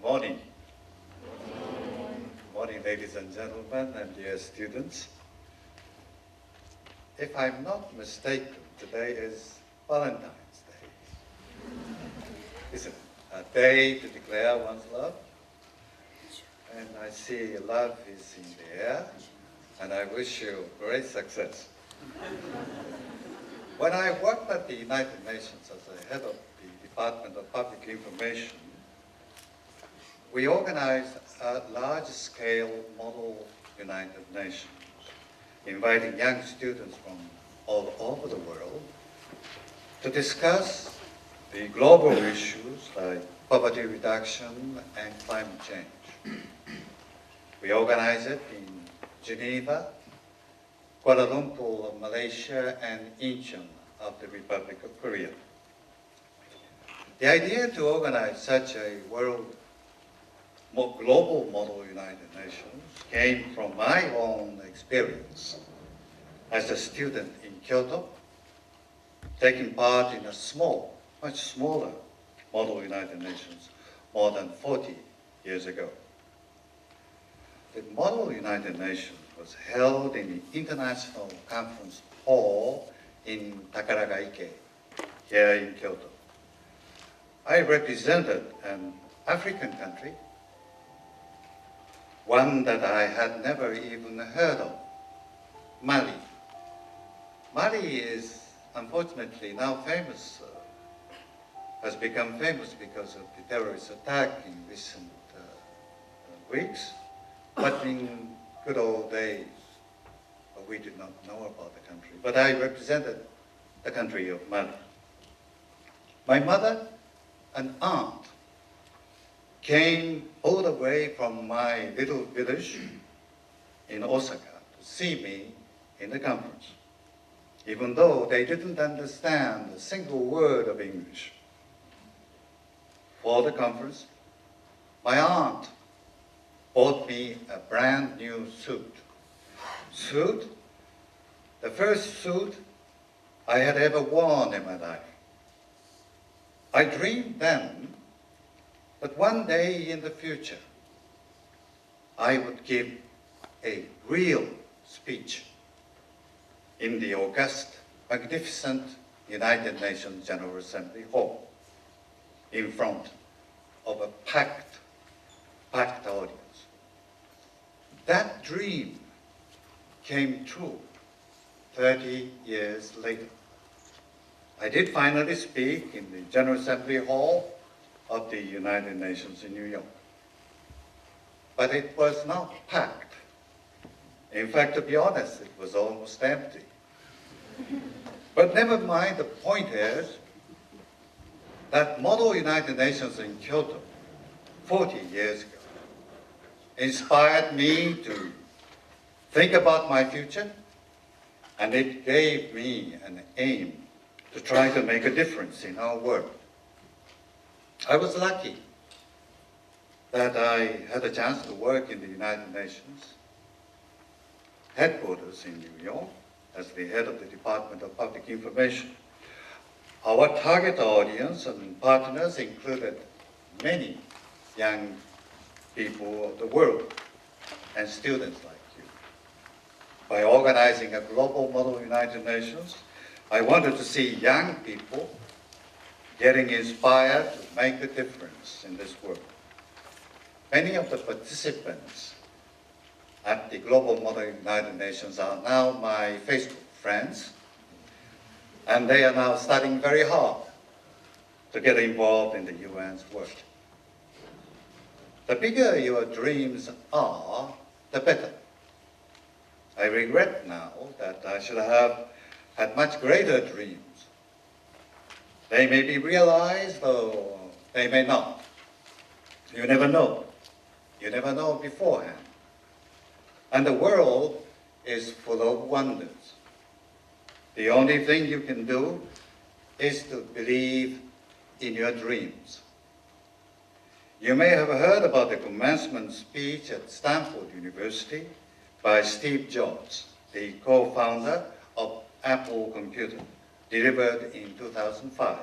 morning. Good morning, ladies and gentlemen, and dear students. If I'm not mistaken, today is Valentine's Day. Isn't it? A day to declare one's love. And I see love is in the air, and I wish you great success. When I worked at the United Nations as the head of the Department of Public Information, we organized a large-scale model United Nations, inviting young students from all over the world to discuss the global issues like poverty reduction and climate change. We organized it in Geneva, Kuala Lumpur of Malaysia, and Incheon of the Republic of Korea. The idea to organize such a global model United Nations came from my own experience as a student in Kyoto, taking part in a small, much smaller model United Nations more than 40 years ago. The model United Nations was held in the International Conference Hall in Takaragaike, here in Kyoto. I represented an African country, one that I had never even heard of, Mali. Mali is unfortunately now famous, has become famous because of the terrorist attack in recent weeks. But in good old days, we did not know about the country. But I represented the country of Mali. My mother and aunt came all the way from my little village in Osaka to see me in the conference, even though they didn't understand a single word of English. For the conference, my aunt bought me a brand new suit. Suit? The first suit I had ever worn in my life. I dreamed then that one day in the future, I would give a real speech in the august, magnificent United Nations General Assembly Hall in front of a packed audience. That dream came true 30 years later. I did finally speak in the General Assembly Hall of the United Nations in New York. But it was not packed. In fact, to be honest, it was almost empty. But never mind, the point is that Model United Nations in Kyoto 40 years ago inspired me to think about my future, and it gave me an aim to try to make a difference in our world. I was lucky that I had a chance to work in the United Nations headquarters in New York as the head of the Department of Public Information. Our target audience and partners included many young people of the world and students like you. By organizing a global model United Nations, I wanted to see young people getting inspired to make a difference in this world. Many of the participants at the Global Model United Nations are now my Facebook friends, and they are now studying very hard to get involved in the UN's work. The bigger your dreams are, the better. I regret now that I should have had much greater dreams. They may be realized, or they may not. You never know. You never know beforehand. And the world is full of wonders. The only thing you can do is to believe in your dreams. You may have heard about the commencement speech at Stanford University by Steve Jobs, the co-founder of Apple Computer, delivered in 2005.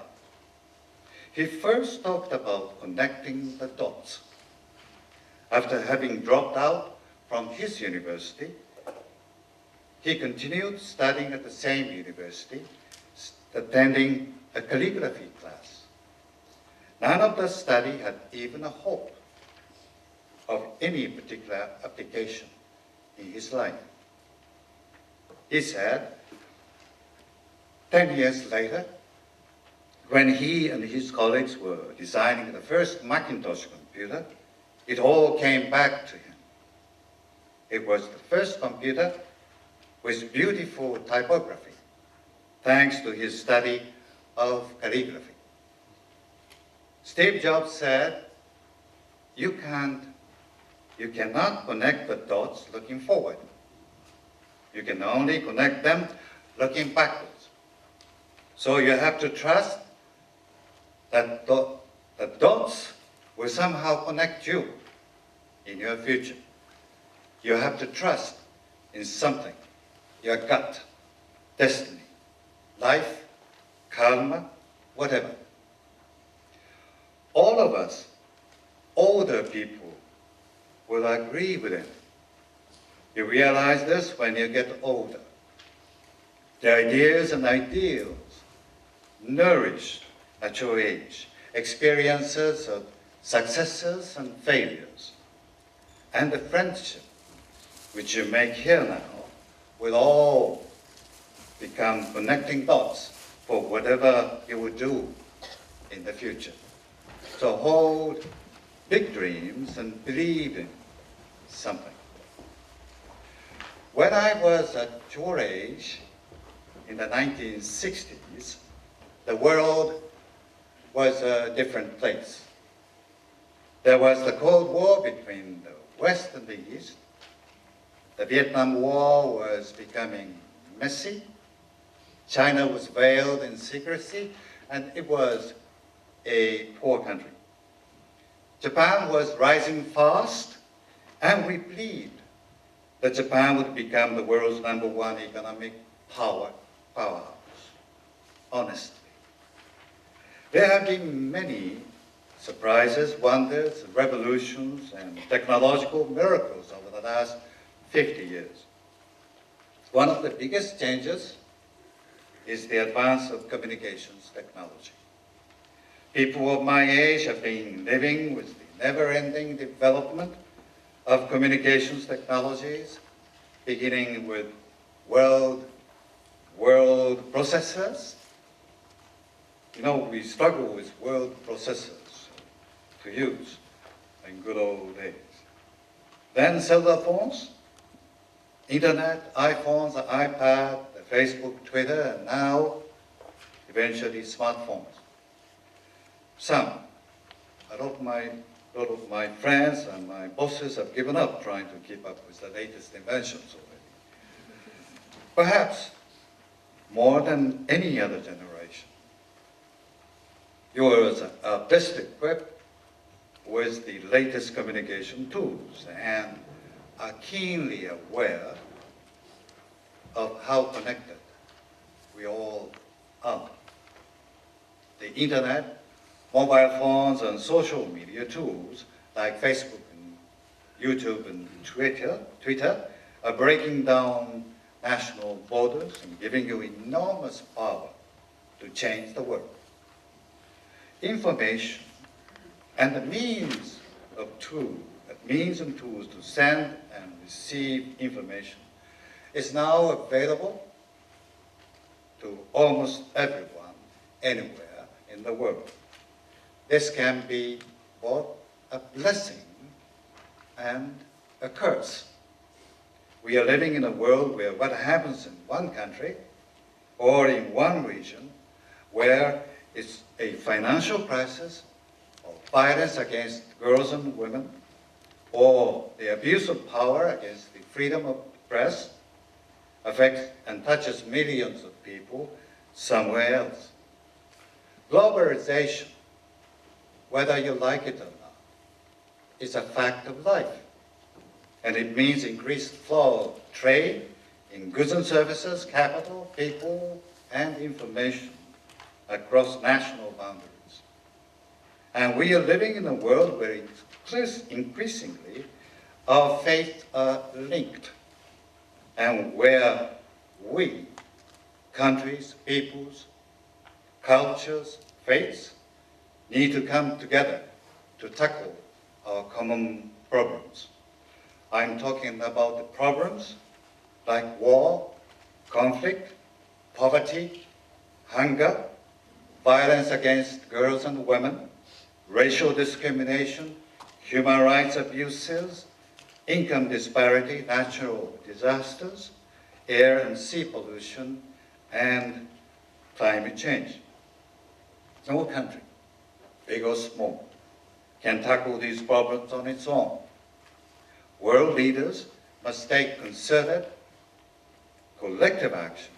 He first talked about connecting the dots After having dropped out from his university, he continued studying at the same university, attending a calligraphy class. None of the study had even a hope of any particular application in his life. He said, 10 years later, when he and his colleagues were designing the first Macintosh computer, it all came back to him. It was the first computer with beautiful typography, thanks to his study of calligraphy. Steve Jobs said, you cannot connect the dots looking forward. You can only connect them looking backwards. So you have to trust that the dots will somehow connect you in your future. You have to trust in something, your gut, destiny, life, karma, whatever. All of us, older people, will agree with him. You realize this when you get older. The ideas and ideals nourished at your age, experiences of successes and failures, and the friendship which you make here now will all become connecting dots for whatever you will do in the future. So hold big dreams and believe in something. When I was at your age, in the 1960s, the world was a different place. There was the Cold War between the West and the East. The Vietnam War was becoming messy. China was veiled in secrecy, and it was a poor country. Japan was rising fast, and we believed that Japan would become the world's #1 economic powerhouse, honestly. There have been many surprises, wonders, revolutions, and technological miracles over the last 50 years. One of the biggest changes is the advance of communications technology. People of my age have been living with the never-ending development of communications technologies, beginning with world processors. You know, we struggle with world processors to use in good old days. Then cellular phones, internet, iPhones, iPad, Facebook, Twitter, and now eventually smartphones. A lot of my friends and my bosses have given up trying to keep up with the latest inventions already. Perhaps more than any other generation, yours are best equipped with the latest communication tools and are keenly aware of how connected we all are. The internet, mobile phones, and social media tools like Facebook and YouTube and Twitter are breaking down national borders and giving you enormous power to change the world. Information and the means and tools to send and receive information is now available to almost everyone, anywhere in the world. This can be both a blessing and a curse. We are living in a world where what happens in one country or in one region, where it's a financial crisis or violence against girls and women, or the abuse of power against the freedom of the press, affects and touches millions of people somewhere else. Globalization, whether you like it or not, is a fact of life. And it means increased flow of trade in goods and services, capital, people, and information across national boundaries. And we are living in a world where increasingly our faiths are linked, and where we, countries, peoples, cultures, faiths, need to come together to tackle our common problems. I'm talking about the problems like war, conflict, poverty, hunger, violence against girls and women, racial discrimination, human rights abuses, income disparity, natural disasters, air and sea pollution, and climate change. No country, big or small, can tackle these problems on its own. World leaders must take concerted, collective action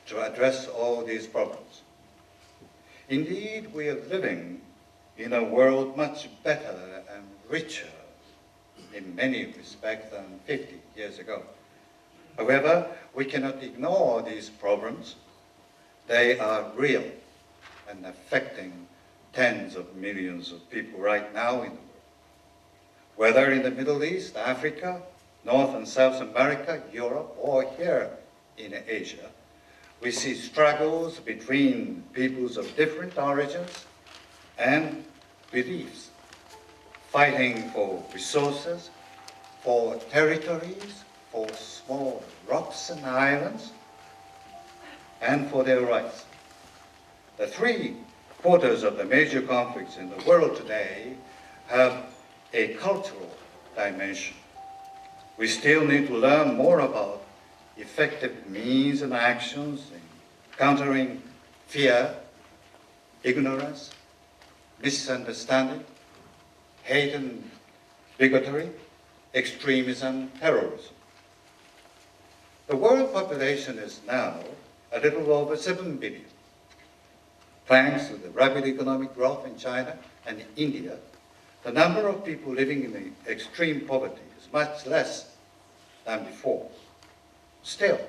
to address all these problems. Indeed, we are living in a world much better and richer in many respects than 50 years ago. However, we cannot ignore these problems. They are real and affecting tens of millions of people right now in the world. Whether in the Middle East, Africa, North and South America, Europe, or here in Asia, we see struggles between peoples of different origins and beliefs, fighting for resources, for territories, for small rocks and islands, and for their rights. The 3/4 of the major conflicts in the world today have a cultural dimension. We still need to learn more about effective means and actions in countering fear, ignorance, misunderstanding, hate and bigotry, extremism, terrorism. The world population is now a little over 7 billion. Thanks to the rapid economic growth in China and India, the number of people living in extreme poverty is much less than before. Still,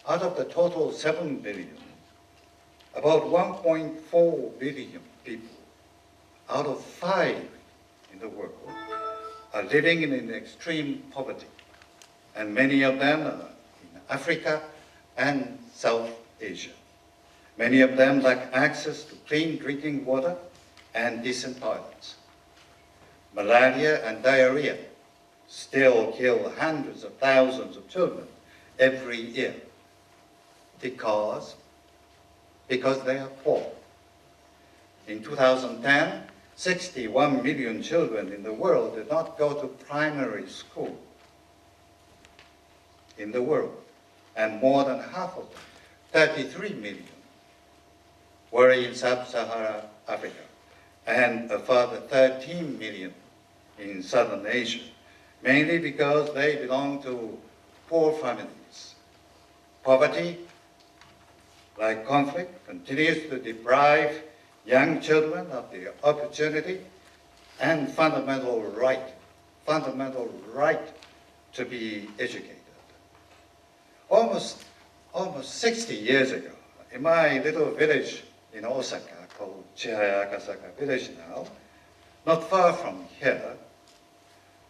out of the total 7 billion, about 1.4 billion people out of 5 in the world are living in extreme poverty, and many of them are in Africa and South Asia. Many of them lack access to clean drinking water and decent toilets. Malaria and diarrhea still kill hundreds of thousands of children every year because they are poor. In 2010, 61 million children in the world did not go to primary school in the world, and more than half of them, 33 million, were in sub-Saharan Africa, and a further 13 million in Southern Asia, mainly because they belong to poor families. Poverty, like conflict, continues to deprive young children of the opportunity and fundamental right to be educated. Almost 60 years ago, in my little village in Osaka, called Akasaka village now, not far from here,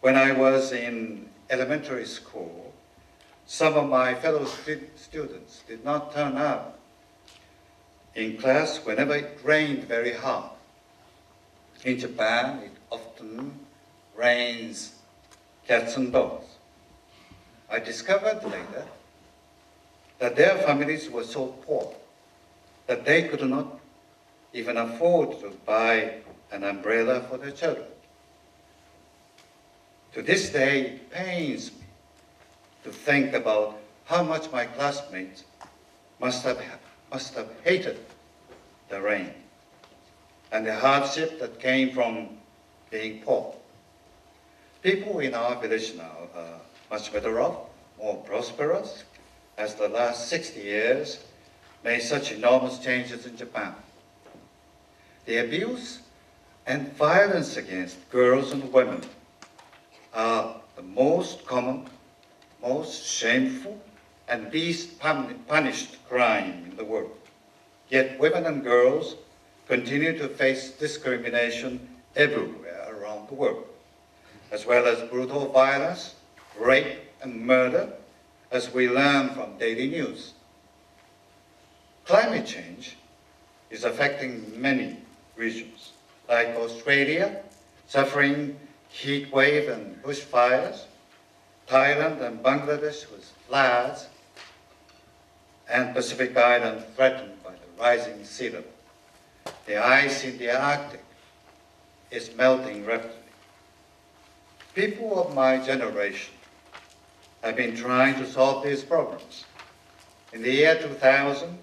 when I was in elementary school, some of my fellow students did not turn up in class whenever it rained very hard. In Japan, it often rains cats and dogs. I discovered later that their families were so poor that they could not even afford to buy an umbrella for their children. To this day, it pains me to think about how much my classmates must have hated the rain and the hardship that came from being poor. People in our village now are much better off, more prosperous, as the last 60 years made such enormous changes in Japan. The abuse and violence against girls and women are the most common, most shameful, and least punished crime in the world. Yet women and girls continue to face discrimination everywhere around the world, as well as brutal violence, rape, and murder, as we learn from daily news. Climate change is affecting many regions, like Australia, suffering heat wave and bushfires, Thailand and Bangladesh with floods, and Pacific Island threatened by the rising sea level. The ice in the Arctic is melting rapidly. People of my generation have been trying to solve these problems. In the year 2000,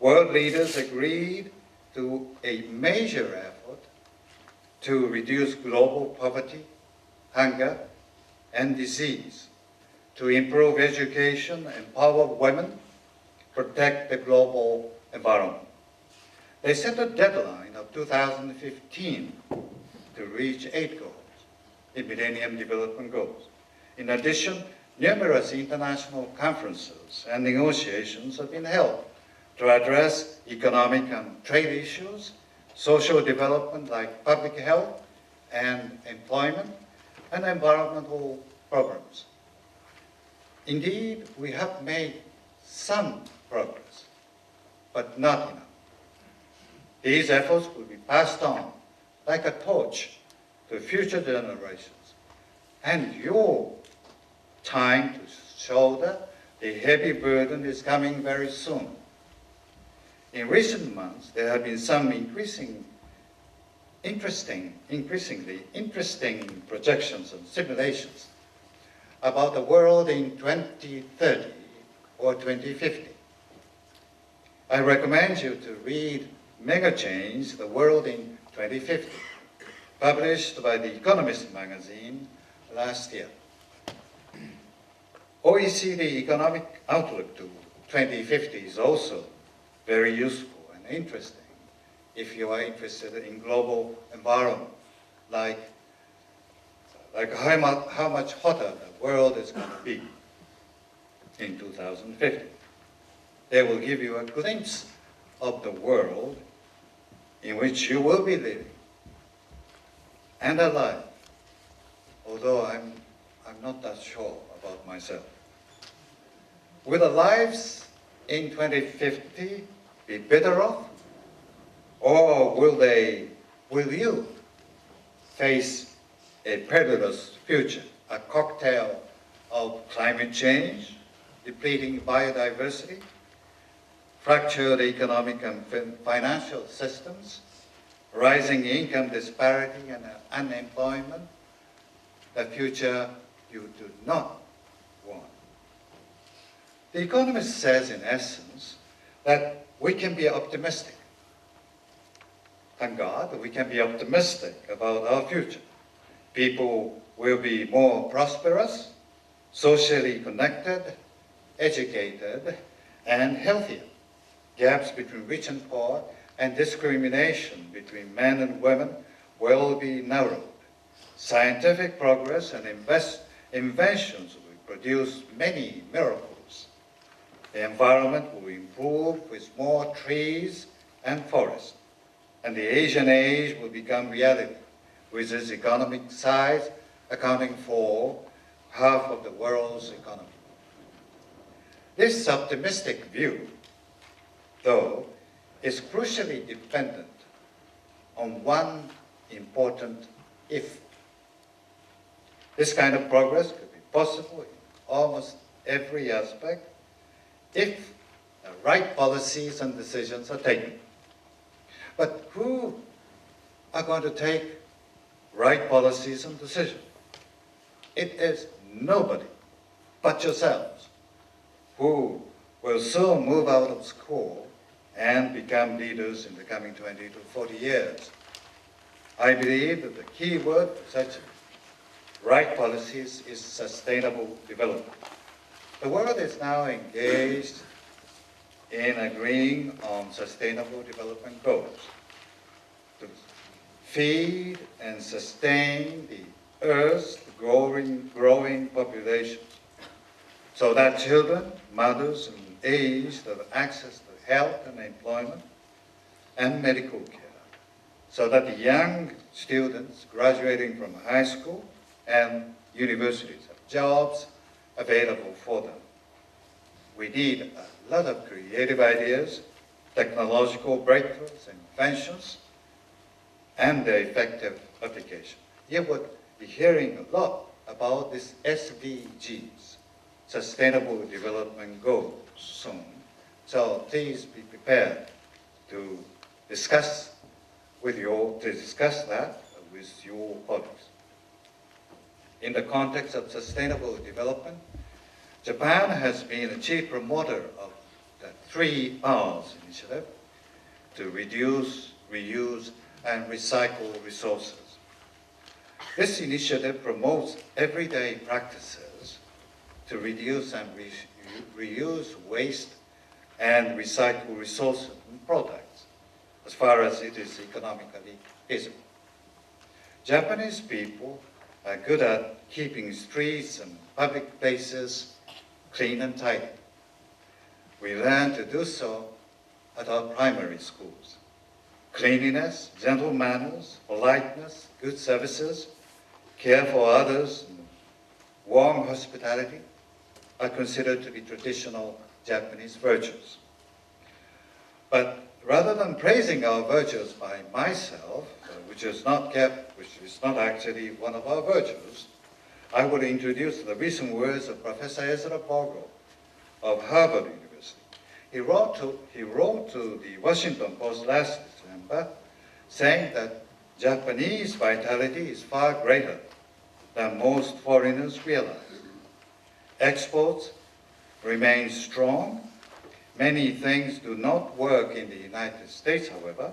world leaders agreed to a major effort to reduce global poverty, hunger, and disease, to improve education, empower women, protect the global environment. They set a deadline of 2015 to reach 8 goals in Millennium Development Goals. In addition, numerous international conferences and negotiations have been held to address economic and trade issues, social development like public health and employment, and environmental problems. Indeed, we have made some progress, but not enough. These efforts will be passed on like a torch to future generations, and your time to shoulder the heavy burden is coming very soon. In recent months, there have been some increasingly interesting projections and simulations about the world in 2030 or 2050. I recommend you to read Mega Change, The World in 2050, published by The Economist magazine last year. OECD Economic Outlook to 2050 is also very useful and interesting if you are interested in global environment, like how much hotter the world is going to be in 2050. They will give you a glimpse of the world in which you will be living and alive, although I'm not that sure about myself. Will our lives in 2050 be better off, or will you face a perilous future, a cocktail of climate change, depleting biodiversity, fractured economic and financial systems, rising income disparity and unemployment, the future you do not want? The Economist says, in essence, that we can be optimistic. Thank God, we can be optimistic about our future. People will be more prosperous, socially connected, educated, and healthier. Gaps between rich and poor and discrimination between men and women will be narrowed. Scientific progress and inventions will produce many miracles. The environment will improve with more trees and forests, and the Asian age will become reality, with its economic size accounting for half of the world's economy. This optimistic view, though, is crucially dependent on one important if. This kind of progress could be possible in almost every aspect if the right policies and decisions are taken. But who are going to take right policies and decisions? It is nobody but yourselves who will soon move out of school and become leaders in the coming 20 to 40 years. I believe that the key word for such right policies is sustainable development. The world is now engaged in agreeing on sustainable development goals to feed and sustain the Earth's growing population, so that children, mothers, and aged have access to health and employment and medical care, so that the young students graduating from high school and universities have jobs available for them. We need a lot of creative ideas, technological breakthroughs, inventions, and their effective application. You would be hearing a lot about this SDGs, Sustainable Development Goals, soon. So please be prepared to discuss that with your colleagues. In the context of sustainable development, Japan has been a chief promoter of the 3 R's initiative to reduce, reuse, and recycle resources. This initiative promotes everyday practices to reduce and reuse waste and recycle resources and products as far as it is economically feasible. Japanese people are good at keeping streets and public places clean and tidy. We learn to do so at our primary schools. Cleanliness, gentle manners, politeness, good services, care for others, and warm hospitality are considered to be traditional Japanese virtues. But rather than praising our virtues by myself, which is not actually one of our virtues, I would introduce the recent words of Professor Ezra Bogle of Harvard University. He wrote to the Washington Post last December saying that Japanese vitality is far greater than most foreigners realize. Exports remain strong. Many things do not work in the United States, however.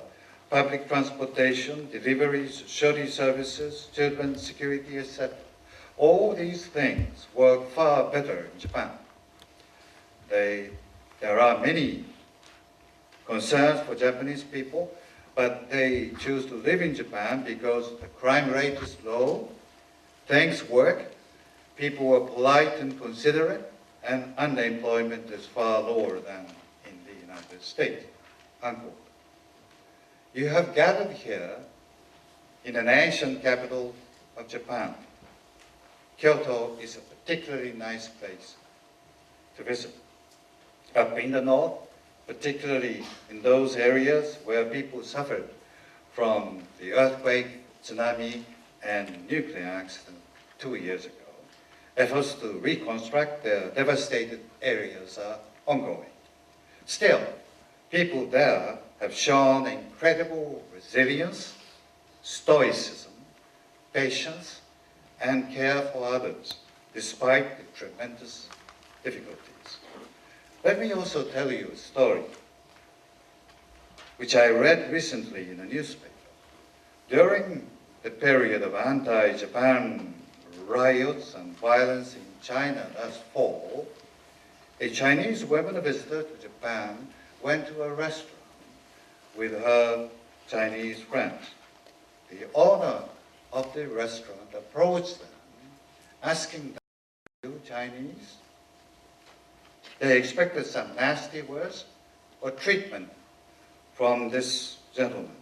Public transportation, deliveries, shuttle services, children's security, etc. All these things work far better in Japan. There are many concerns for Japanese people, but they choose to live in Japan because the crime rate is low, things work, people are polite and considerate, and unemployment is far lower than in the United States, unquote. You have gathered here in an ancient capital of Japan. Kyoto is a particularly nice place to visit. Up in the north, particularly in those areas where people suffered from the earthquake, tsunami, and nuclear accident 2 years ago, efforts to reconstruct their devastated areas are ongoing. Still, people there have shown incredible resilience, stoicism, patience, and care for others, despite the tremendous difficulties. Let me also tell you a story, which I read recently in a newspaper. During the period of anti-Japan riots and violence in China last fall, a Chinese woman visitor to Japan went to a restaurant with her Chinese friends. The owner of the restaurant approached them, asking them, "Are you Chinese?" They expected some nasty words or treatment from this gentleman,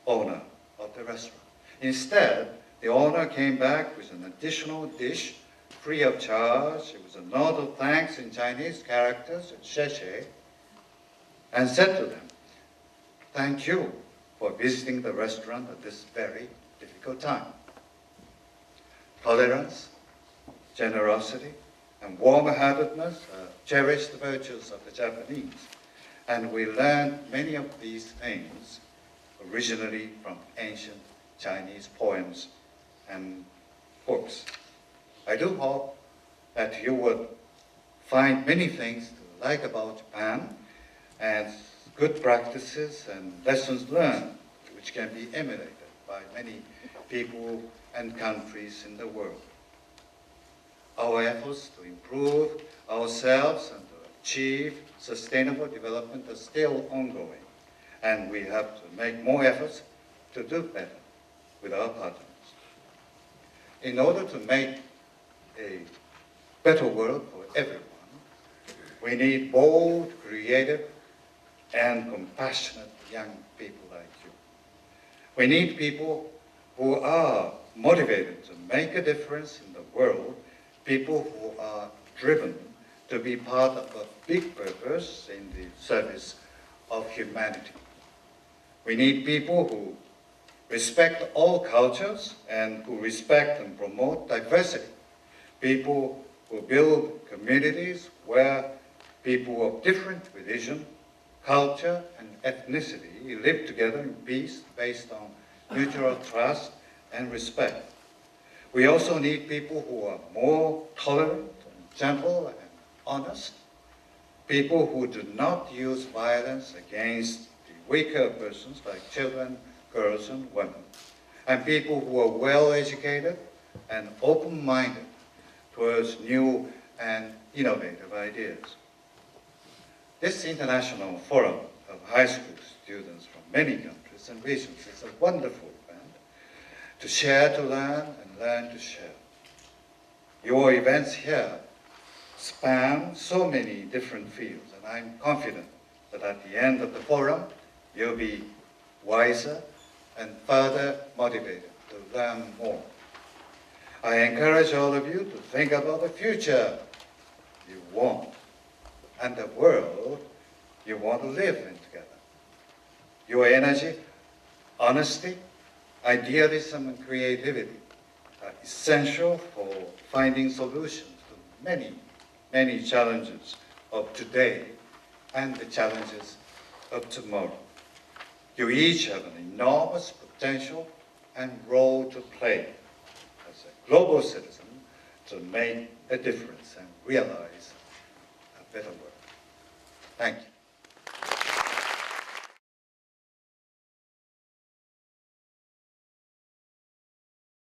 owner of the restaurant. Instead, the owner came back with an additional dish free of charge. It was a note of thanks in Chinese characters, "Sheshe," and said to them, "Thank you for visiting the restaurant at this very difficult time." Tolerance, generosity, and warm-heartedness are cherished virtues of the Japanese, and we learned many of these things originally from ancient Chinese poems and books. I do hope that you would find many things to like about Japan and good practices and lessons learned which can be emulated by many people and countries in the world. Our efforts to improve ourselves and to achieve sustainable development are still ongoing, and we have to make more efforts to do better with our partners. In order to make a better world for everyone, we need bold, creative, and compassionate young people like you. We need people who are motivated to make a difference in the world, people who are driven to be part of a big purpose in the service of humanity. We need people who respect all cultures and who respect and promote diversity. People who build communities where people of different religion, culture, and ethnicity live together in peace based on mutual trust and respect. We also need people who are more tolerant, and gentle, and honest. People who do not use violence against the weaker persons like children, girls, and women. And people who are well educated and open-minded towards new and innovative ideas. This international forum of high school students from many countries and regions is a wonderful event to share to learn and learn to share. Your events here span so many different fields, and I'm confident that at the end of the forum, you'll be wiser and further motivated to learn more. I encourage all of you to think about the future you want and the world you want to live in together. Your energy, honesty, idealism, and creativity are essential for finding solutions to many, many challenges of today and the challenges of tomorrow. You each have an enormous potential and role to play as a global citizen to make a difference and realize a better world. Thank you.